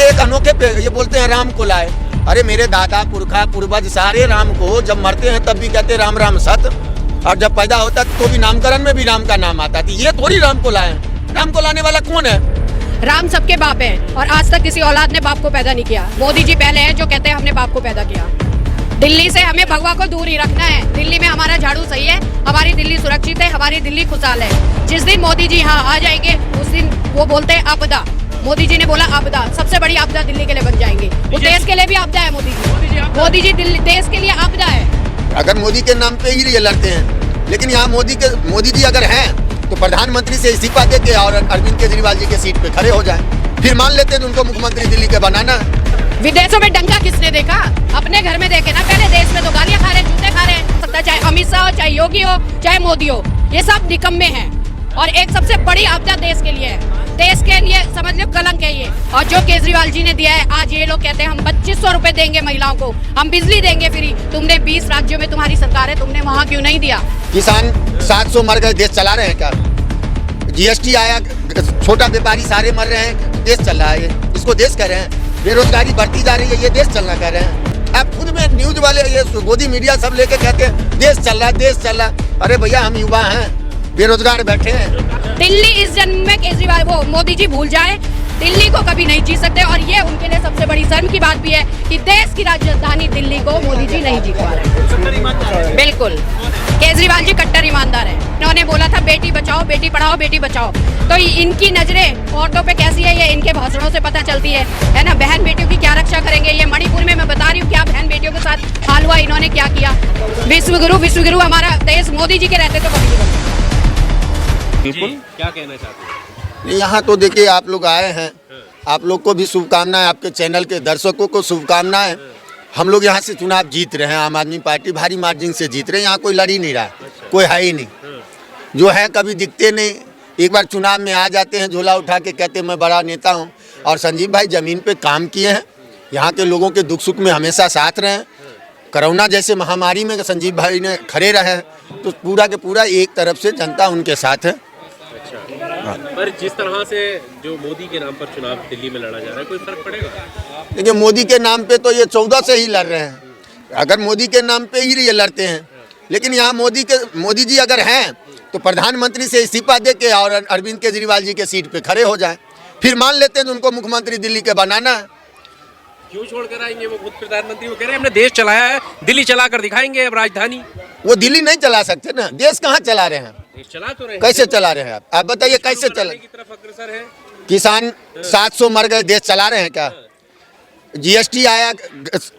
ये एक अनोखे पे ये बोलते हैं राम को लाए। अरे मेरे दादा पुरखा पूर्वज सारे राम को जब मरते हैं तब भी कहते राम राम सत, और जब पैदा होता तो भी नामकरण में भी राम का नाम आता था। ये थोड़ी राम को लाए। राम को लाने वाला कौन है? राम सबके बाप है और आज तक किसी औलाद ने बाप को पैदा नहीं किया। मोदी जी पहले हैं जो कहते हैं हमने बाप को पैदा किया। दिल्ली से हमें भगवा को दूर ही रखना है। दिल्ली में हमारा झाड़ू सही है, हमारी दिल्ली सुरक्षित है, हमारी दिल्ली खुशहाल है। जिस दिन मोदी जी यहाँ आ जाएंगे उस दिन वो बोलते हैं आपदा। मोदी जी ने बोला आपदा, सबसे बड़ी आपदा दिल्ली के लिए बन जाएंगे। वो देश के लिए भी आपदा है। मोदी जी देश के लिए आपदा है। अगर मोदी के नाम पे ही ये लड़ते हैं, लेकिन यहाँ मोदी जी अगर हैं तो प्रधानमंत्री से इस्तीफा दे के और अरविंद केजरीवाल जी के सीट पे खड़े हो जाएं, फिर मान लेते हैं उनको मुख्यमंत्री दिल्ली के बनाना। विदेशों में डंका किसने देखा? अपने घर में देखे ना। पहले देश में तो गालियां खा रहे, जूते खा रहे। चाहे अमित शाह हो, चाहे योगी हो, चाहे मोदी हो, ये सब निकम्मे हैं। और एक सबसे बड़ी आपदा देश के लिए है। देश के लिए समझ लो कलंक है ये। और जो केजरीवाल जी ने दिया है, आज ये लोग कहते हैं हम 2500 रुपए देंगे महिलाओं को, हम बिजली देंगे फ्री। तुमने 20 राज्यों में तुम्हारी सरकार है, तुमने वहाँ क्यों नहीं दिया? किसान 700 मर गए, देश चला रहे हैं क्या? जीएसटी आया, छोटा व्यापारी सारे मर रहे हैं, देश चल रहा है। इसको देश कह रहे हैं। बेरोजगारी बढ़ती जा रही है, ये देश चलना कह रहे हैं। आप खुद में न्यूज वाले ये मोदी मीडिया सब लेके कहते हैं देश चल रहा है, देश चल रहा है। अरे भैया हम युवा हैं, बेरोजगार बैठे हैं। दिल्ली इस जन्म में केजरीवाल वो मोदी जी भूल जाए, दिल्ली को कभी नहीं जीत सकते। और ये उनके लिए सबसे बड़ी शर्म की बात भी है कि देश की राजधानी दिल्ली को मोदी जी नहीं जीत पा रहे। बिल्कुल, केजरीवाल जी कट्टर ईमानदार है। इन्होंने बोला था बेटी बचाओ, बेटी पढ़ाओ, बेटी बचाओ। तो इनकी नजरें औरतों पे कैसी है ये इनके भाषणों से पता चलती है ना। बहन बेटियों की क्या रक्षा करेंगे? ये मणिपुर में मैं बता रही हूँ क्या बहन बेटियों के साथ हाल हुआ, इन्होंने क्या किया। विश्वगुरु हमारा देश मोदी जी के रहते तो कभी नहीं बनता। बिल्कुल, क्या कहना चाहते हैं? यहाँ तो देखिए आप लोग आए हैं, आप लोग को भी शुभकामनाएं, आपके चैनल के दर्शकों को शुभकामनाएं। हम लोग यहाँ से चुनाव जीत रहे हैं, आम आदमी पार्टी भारी मार्जिन से जीत रहे हैं। यहाँ कोई लड़ ही नहीं रहा, कोई है ही नहीं। जो है कभी दिखते नहीं, एक बार चुनाव में आ जाते हैं, झोला उठा के कहते मैं बड़ा नेता हूँ। और संजीव भाई जमीन पे काम किए हैं, यहाँ के लोगों के दुख सुख में हमेशा साथ रहे हैं। कोरोना जैसे महामारी में संजीव भाई ने खड़े रहे, तो पूरा के पूरा एक तरफ से जनता उनके साथ है। पर जिस तरह से जो मोदी के नाम पर चुनाव दिल्ली में लड़ा जा रहा है, कोई फर्क पड़ेगा? देखिए मोदी के नाम पे तो ये 14 से ही लड़ रहे हैं। अगर मोदी के नाम पे ही ये लड़ते हैं, लेकिन यहाँ मोदी जी अगर हैं तो प्रधानमंत्री से इस्तीफा दे के और अरविंद केजरीवाल जी के सीट पे खड़े हो जाएं, फिर मान लेते हैं उनको मुख्यमंत्री दिल्ली के बनाना है। क्यों छोड़कर आएंगे? वो खुद प्रधानमंत्री वो कह रहे हैं हमने देश चलाया है, दिल्ली चला कर दिखाएंगे अब राजधानी। वो दिल्ली नहीं चला सकते ना, देश कहाँ चला रहे हैं? देश चला तो रहे हैं। कैसे चला रहे हैं आप बताइए, कैसे चला? की तरफ अग्रसर है। किसान 700 मर गए, देश चला रहे हैं क्या? जीएसटी आया,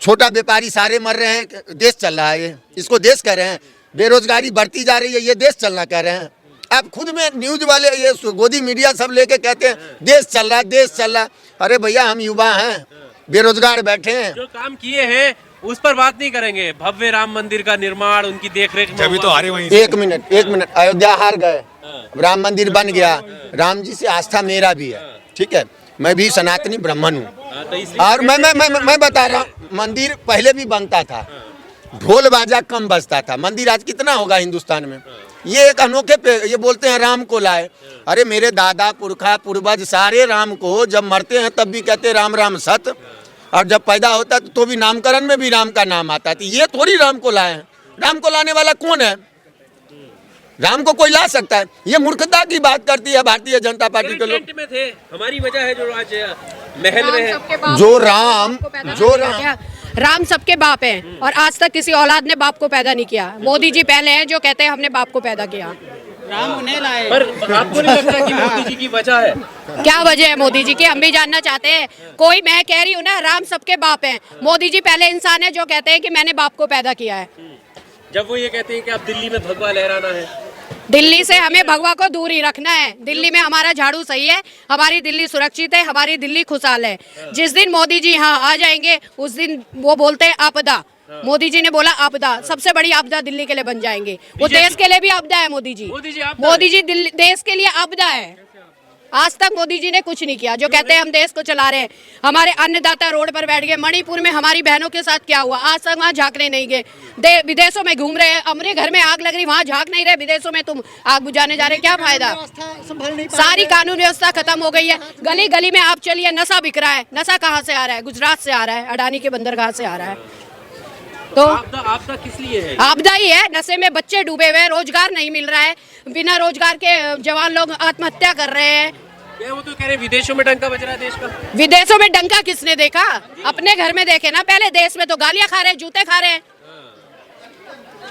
छोटा व्यापारी सारे मर रहे हैं, देश चल रहा है। इसको देश कह रहे हैं। बेरोजगारी बढ़ती जा रही है, ये देश चलना कह रहे हैं। आप खुद में न्यूज वाले ये मोदी मीडिया सब लेके कहते हैं देश चल रहा है, देश चल रहा है। अरे भैया हम युवा हैं, बेरोजगार बैठे हैं। जो काम किए हैं उस पर बात नहीं करेंगे। भव्य राम मंदिर का निर्माण, उनकी देखरेख में अभी तो आ रहे वहीं। एक मिनट, अयोध्या हार गए, राम मंदिर बन गया। राम जी से आस्था मेरा भी है, ठीक है। मैं भी सनातनी ब्राह्मण हूँ। और मैं बता रहा हूँ, मंदिर पहले भी बनता था, ढोल बाजा कम बजता था। मंदिर आज कितना होगा हिंदुस्तान में? ये एक अनोखे पे ये बोलते हैं राम को लाए। अरे मेरे दादा पुरखा पूर्वज सारे राम को जब मरते हैं तब भी कहते राम राम सत, और जब पैदा होता तो भी नामकरण में भी राम का नाम आता था। ये थोड़ी राम को लाए हैं। राम को लाने वाला कौन है? राम को कोई ला सकता है? ये मूर्खता की बात करती है भारतीय जनता पार्टी के लोग। में थे, हमारी वजह है जो आज महल में है। राम सबके बाप है और आज तक किसी औलाद ने बाप को पैदा नहीं किया। मोदी जी पहले हैं जो कहते हैं हमने बाप को पैदा किया। राम उन्हें लाए। पर आपको नहीं लगता कि मोदी जी की वजह है? क्या वजह है मोदी जी की? हम भी जानना चाहते हैं। कोई, मैं कह रही हूँ ना, राम सबके बाप हैं। मोदी जी पहले इंसान है जो कहते हैं कि मैंने बाप को पैदा किया है। जब वो ये कहते हैं कि आप दिल्ली में भगवा लहराना है, दिल्ली से हमें भगवा को दूर ही रखना है। दिल्ली में हमारा झाड़ू सही है, हमारी दिल्ली सुरक्षित है, हमारी दिल्ली खुशहाल है। जिस दिन मोदी जी यहाँ आ जाएंगे उस दिन वो बोलते हैं आपदा। मोदी जी ने बोला आपदा, सबसे बड़ी आपदा दिल्ली के लिए बन जाएंगे। वो देश के लिए भी आपदा है। मोदी जी देश के लिए आपदा है। आज तक मोदी जी ने कुछ नहीं किया। जो कहते हैं हम देश को चला रहे हैं, हमारे अन्नदाता रोड पर बैठ गए। मणिपुर में हमारी बहनों के साथ क्या हुआ, आज तक वहाँ झांकने नहीं गए। विदेशों में घूम रहे हैं, हमारे घर में आग लग रही, वहाँ झांक नहीं रहे, विदेशों में तुम आग बुझाने जा रहे, क्या फायदा। सारी कानून व्यवस्था खत्म हो गई है। गली गली में आप चलिए, नशा बिक रहा है। नशा कहाँ से आ रहा है? गुजरात से आ रहा है, अडानी के बंदरगाह से आ रहा है। तो आपदा किस लिए है? आपदा ही है, नशे में बच्चे डूबे हुए हैं, रोजगार नहीं मिल रहा है, बिना रोजगार के जवान लोग आत्महत्या कर रहे हैं। वो तो कह रहे हैं विदेशों में डंका बज रहा है देश का। विदेशों में डंका किसने देखा? अपने घर में देखे ना। पहले देश में तो गालियां खा रहे हैं, जूते खा रहे हैं।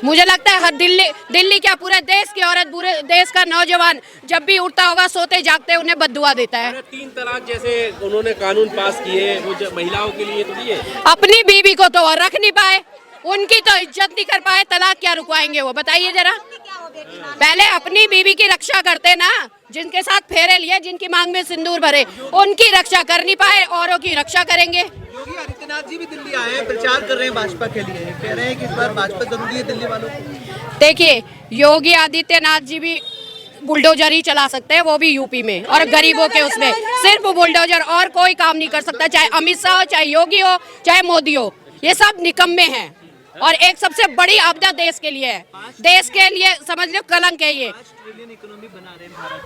मुझे लगता है हर दिल्ली क्या पूरे देश की औरत, पूरे देश का नौजवान जब भी उठता होगा सोते जागते उन्हें बद्दुआ देता है। 3 तलाक जैसे उन्होंने कानून पास किए, वो महिलाओं के लिए तो दिए। अपनी बीवी को तो और रख नहीं पाए, उनकी तो इज्जत नहीं कर पाए, तलाक क्या रुकवाएंगे वो, बताइए जरा। पहले अपनी बीवी की रक्षा करते ना, जिनके साथ फेरे लिए, जिनकी मांग में सिंदूर भरे, उनकी रक्षा कर नहीं पाए, औरों की रक्षा करेंगे। योगी आदित्यनाथ जी भी दिल्ली आए हैं, प्रचार कर रहे हैं भाजपा के लिए, कह रहे हैं कि इस बार भाजपा जरूरी है दिल्ली वालों को। देखिए, योगी आदित्यनाथ जी भी बुलडोजर ही चला सकते हैं, वो भी यूपी में, और गरीबों के उसमें सिर्फ बुलडोजर, और कोई काम नहीं कर सकता। चाहे अमित शाह हो, चाहे योगी हो, चाहे मोदी हो, ये सब निकम्मे हैं। और एक सबसे बड़ी आपदा देश के लिए है, देश के लिए समझ लो कलंक है ये।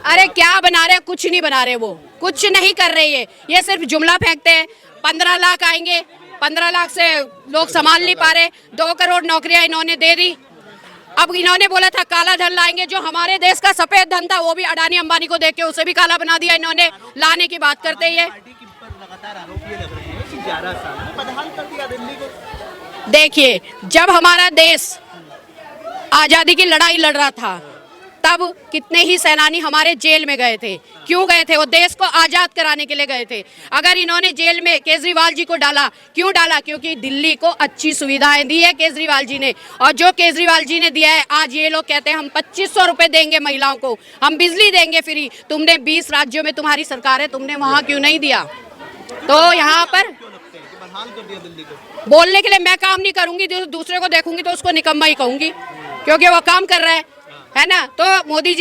अरे क्या बना रहे हैं? कुछ नहीं बना रहे, वो कुछ नहीं कर रहे हैं। ये सिर्फ जुमला फेंकते हैं। 15 लाख आएंगे, 15 लाख से लोग संभाल नहीं पा रहे। 2 करोड़ नौकरियां इन्होंने दे दी। अब इन्होंने बोला था काला धन लाएंगे, जो हमारे देश का सफेद धन था वो भी अडानी अंबानी को देके उसे भी काला बना दिया इन्होंने। लाने की बात करते हैं। देखिए, जब हमारा देश आजादी की लड़ाई लड़ रहा था, तब कितने ही सेनानी हमारे जेल में गए थे। क्यों गए थे? वो देश को आजाद कराने के लिए गए थे। अगर इन्होंने जेल में केजरीवाल जी को डाला, क्यों डाला? क्योंकि दिल्ली को अच्छी सुविधाएं दी है केजरीवाल जी ने। और जो केजरीवाल जी ने दिया है, आज ये लोग कहते हैं हम 2500 रुपए देंगे महिलाओं को, हम बिजली देंगे फ्री। तुमने 20 राज्यों में तुम्हारी सरकार है, तुमने वहां क्यों नहीं दिया? तो यहाँ पर बोलने के लिए मैं काम नहीं करूंगी, दूसरे को देखूंगी तो उसको निकम्मा ही कहूंगी, क्योंकि वो काम कर रहा है ना। तो मोदी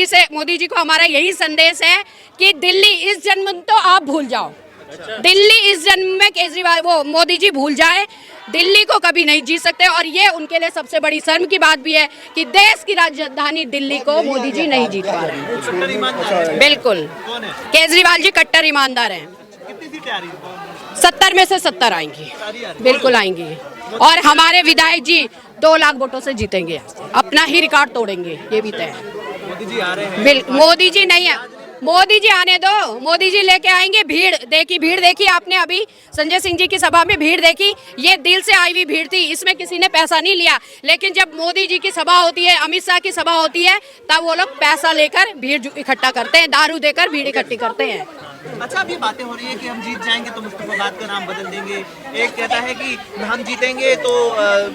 जी को हमारा यही संदेश है कि दिल्ली इस जन्म में तो आप भूल जाओ। दिल्ली इस जन्म में केजरीवाल वो मोदी जी भूल जाए, दिल्ली को कभी नहीं जीत सकते। और ये उनके लिए सबसे बड़ी शर्म की बात भी है कि देश की राजधानी दिल्ली को मोदी जी नहीं जीत पा रहे हैं। बिल्कुल, केजरीवाल जी कट्टर ईमानदार हैं। 70 में से 70 आएंगी, बिल्कुल आएंगी। और हमारे विधायक जी 2 लाख वोटों से जीतेंगे, अपना ही रिकॉर्ड तोड़ेंगे, ये भी तय है। मोदी जी आ रहे हैं। मोदी जी नहीं है, मोदी जी आने दो, मोदी जी लेके आएंगे। भीड़ देखी आपने अभी संजय सिंह जी की सभा में भीड़ देखी? ये दिल से आई हुई भीड़ थी, इसमें किसी ने पैसा नहीं लिया। लेकिन जब मोदी जी की सभा होती है, अमित शाह की सभा होती है, तब वो लोग पैसा लेकर भीड़ इकट्ठा करते हैं, दारू देकर भीड़ इकट्ठी करते हैं। अच्छा, अभी बातें हो रही है कि हम जीत जाएंगे तो मुस्तफाबाद का नाम बदल देंगे। एक कहता है कि हम जीतेंगे तो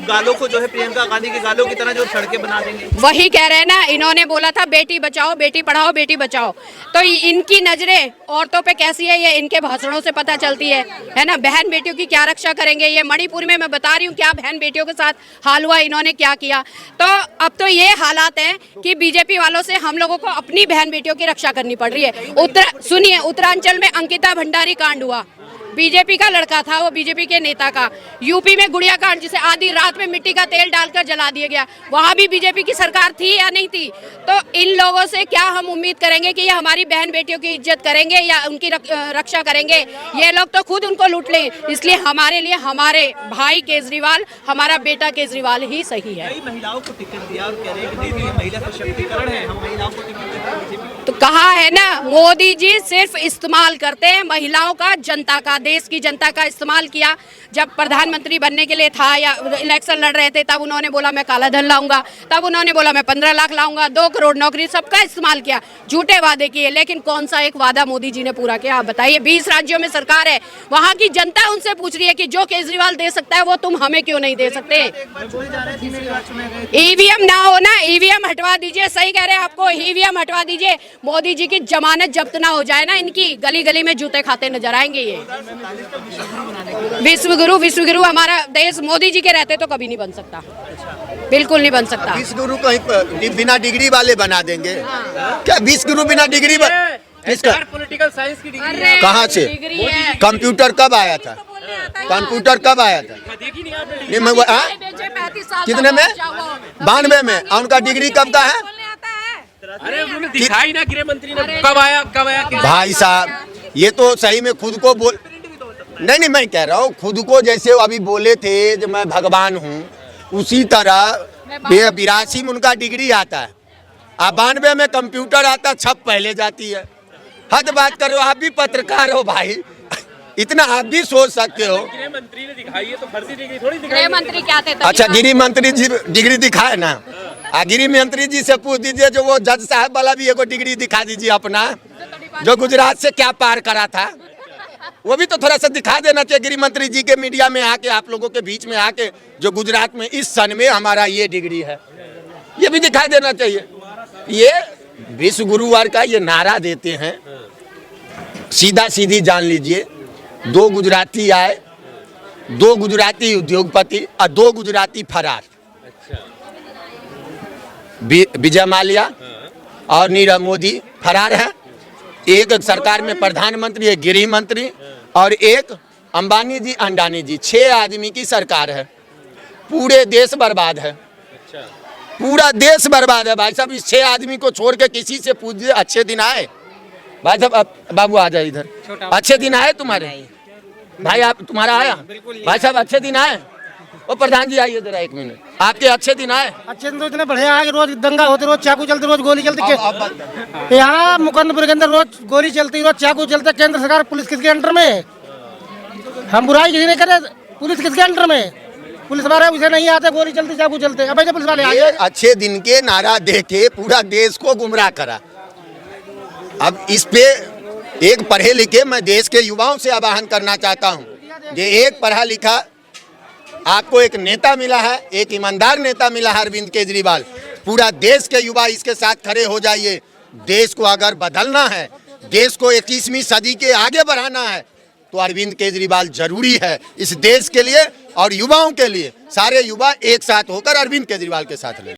गालों को जो है प्रियंका गांधी के गालों की तरह जो सड़कें बना देंगे। वही कह रहे हैं ना, इन्होंने बोला था बेटी बचाओ, बेटी पढ़ाओ, बेटी बचाओ। तो इनकी नजरें औरतों पे कैसी है ये इनके भाषणों से पता चलती है ना। बहन बेटियों की क्या रक्षा करेंगे? ये मणिपुर में मैं बता रही हूँ क्या बहन बेटियों के साथ हाल हुआ, इन्होंने क्या किया। तो अब तो ये हालात है कि बीजेपी वालों से हम लोगों को अपनी बहन बेटियों की रक्षा करनी पड़ रही है। सुनिए, उत्तरांचल में अंकिता भंडारी कांड हुआ, बीजेपी का लड़का था, वो बीजेपी के नेता का। यूपी में गुड़िया कांड, जिसे आधी रात में मिट्टी का तेल डालकर जला दिया गया, वहां भी बीजेपी की सरकार थी या नहीं थी? तो इन लोगों से क्या हम उम्मीद करेंगे कि ये हमारी बहन बेटियों की इज्जत करेंगे या उनकी रक्षा करेंगे? ये लोग तो खुद उनको लूट ले। इसलिए हमारे लिए हमारे भाई केजरीवाल, हमारा बेटा केजरीवाल ही सही है। कई महिलाओं को टिकट दिया और कह रहे हैं कि दीदी महिला सशक्तिकरण है, हम महिलाओं को टिकट देते हैं। तो कहा है ना, मोदी जी सिर्फ इस्तेमाल करते हैं महिलाओं का, जनता का, देश की जनता का इस्तेमाल किया। जब प्रधानमंत्री बनने के लिए था या इलेक्शन लड़ रहे थे, तब उन्होंने बोला मैं काला धन लाऊंगा, तब उन्होंने बोला मैं 15 लाख लाऊंगा, 2 करोड़ नौकरी, सबका इस्तेमाल किया, झूठे वादे किए। लेकिन कौन सा एक वादा मोदी जी ने पूरा किया? आप बताइए। 20 राज्यों में सरकार है, वहाँ की जनता उनसे पूछ रही है कि जो केजरीवाल दे सकता है वो तुम हमें क्यों नहीं दे सकते? ईवीएम ना हो ना, ईवीएम हटवा दीजिए। सही कह रहे हैं, आपको ईवीएम हटवा दीजिए। मोदी जी की जमानत जब्त ना हो जाए ना, इनकी गली गली में जूते खाते नजर आएंगे ये। विश्वगुरु हमारा देश मोदी जी के रहते तो कभी नहीं बन सकता, बिल्कुल नहीं बन सकता। विश्वगुरु कहीं बिना डिग्री वाले बना देंगे क्या? विश्वगुरु बिना डिग्री किसका? पॉलिटिकल साइंस की डिग्री अरे कहाँ से? डिग्री है। कंप्यूटर कब आया था? कंप्यूटर कब आया था? देखी नहीं आपने नहीं मैं हाँ? कितने में? 92 में। और उनका डिग्री कब का है? अरे उन्होंने दिखाई ना गृह मंत्री ने कब आया क्या? भाई साहब ये तो सही में खुद को बोल नहीं मैं कह रहा हूँ खुद को जैसे अभी बोले थे जो मैं भगवान हूँ उसी तरह 82 में उनका डिग्री आता है। अब 92 में कंप्यूटर आता छप पहले जाती है। हद बात करो, आप भी पत्रकार हो भाई, इतना आप भी सोच सकते हो। गृह मंत्री ने दिखाई है तो फर्जी डिग्री थोड़ी दिखाई। गृह मंत्री क्या थे? अच्छा गृह मंत्री जी डिग्री दिखाए ना, गृह मंत्री जी से पूछ दीजिए जो वो जज साहब वाला भी एगो डिग्री दिखा दीजिए अपना, जो गुजरात से क्या पार करा था, वो भी तो थोड़ा सा दिखा देना चाहिए गृह मंत्री जी के मीडिया में आके, आप लोगों के बीच में आके, जो गुजरात में इस सन में हमारा ये डिग्री है, ये भी दिखा देना चाहिए। ये विश्व गुरुवार का ये नारा देते हैं, सीधा सीधी जान लीजिए। 2 गुजराती आए, 2 गुजराती उद्योगपति और 2 गुजराती फरार। विजय माल्या और नीरव मोदी फरार हैं। एक सरकार में प्रधानमंत्री, एक गृह मंत्री और एक अंबानी जी अंडानी जी, 6 आदमी की सरकार है। पूरे देश बर्बाद है, पूरा देश बर्बाद है भाई साहब। इस 6 आदमी को छोड़ के किसी से पूछिए अच्छे दिन आए भाई साहब? बाबू आ जाए इधर, अच्छे दिन आए तुम्हारे भाई? आप तुम्हारा आया भाई साहब? अच्छे दिन आए? वो प्रधान जी आइए जरा 1 मिनट, आपके अच्छे दिन आए? अच्छे दिन तो इतने बढ़िया आए, रोज दंगा होते, रोज चाकू चलते, रोज गोली चलती। यहाँ मुकंदपुर के अंदर रोज गोली चलती, रोज चाकू चलते। केंद्र सरकार पुलिस किसके अंडर में है? हम बुराई किसी ने करे, पुलिस किसके अंडर में? पुलिस वाले उसे नहीं आते, गोली चलती, चाकू चलते। अब ऐसे पुलिस वाले ये अच्छे दिन के नारा दे के पूरा देश को गुमराह करा। अब इस पे एक पढ़े लिखे मैं देश के युवाओं से आह्वान करना चाहता हूँ, ये एक पढ़ा लिखा आपको एक नेता मिला है, एक ईमानदार नेता मिला है अरविंद केजरीवाल। पूरा देश के युवा इसके साथ खड़े हो जाइए। देश को अगर बदलना है, देश को 21वीं सदी के आगे बढ़ाना है, तो अरविंद केजरीवाल जरूरी है इस देश के लिए और युवाओं के लिए। सारे युवा एक साथ होकर अरविंद केजरीवाल के साथ लड़ें।